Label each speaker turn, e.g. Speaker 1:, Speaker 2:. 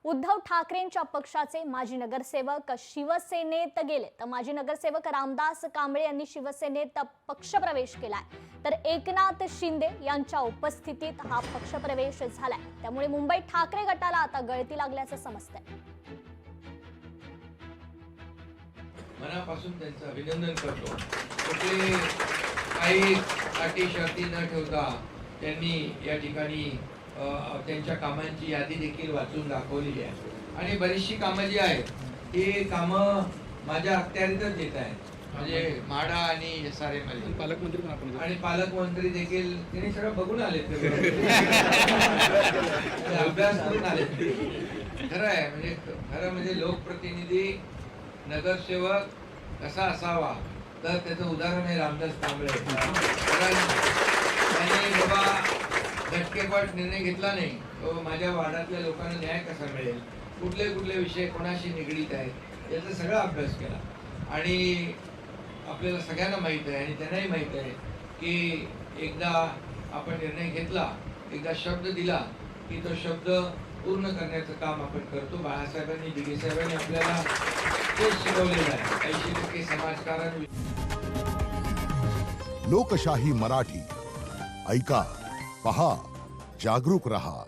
Speaker 1: उद्धव ठाकरेंच्या पक्षाचे माजी नगरसेवक शिवसेनेत गेले तर माजी नगरसेवक रामदास कांबळे यांनी शिवसेनेत पक्षप्रवेश केलाय, तर एकनाथ शिंदे यांच्या उपस्थितीत हा पक्षप्रवेश झालाय। त्यामुळे मुंबई ठाकरे गटाला आता गळती लागल्याचं समजतंय।
Speaker 2: मनापासून त्यांचं अभिनंदन करतो। कुठले काही अटी शर्ती न ठेवता त्यांनी या ठिकाणी त्यांच्या कामांची यादी देखील वाचून दाखवलेली आहे आणि बरीचशी कामं जी आहेत ती कामं माझ्या अखत्यारीतच येत आहेत। म्हणजे म्हाडा आणि SRA मध्ये पालकमंत्री आणि पालकमंत्री देखील त्यांनी सगळं बघून आलेत, अभ्यास करून आलेत। खरं आहे, म्हणजे लोकप्रतिनिधी नगरसेवक कसा असावा तर त्याचं उदाहरण आहे रामदास कांबळे। त्यांनी बाबा झटकेपट निर्णय घेतला नाही, तो माझ्या वार्डातल्या लोकांना न्याय कसा मिळेल, कुठले विषय कोणाशी निगडीत आहेत याचा सगळा अभ्यास केला। आणि आपल्याला सगळ्यांना माहीत आहे आणि त्यांनाही माहीत आहे की एकदा आपण निर्णय घेतला, एकदा शब्द दिला की तो शब्द पूर्ण करण्याचं काम आपण करतो। बाळासाहेबांनी, दिघे साहेबांनी आपल्याला ते शिकवलेलं आहे। 80% समाजकारण।
Speaker 3: लोकशाही मराठी ऐका, पहा, जागरूक रहा।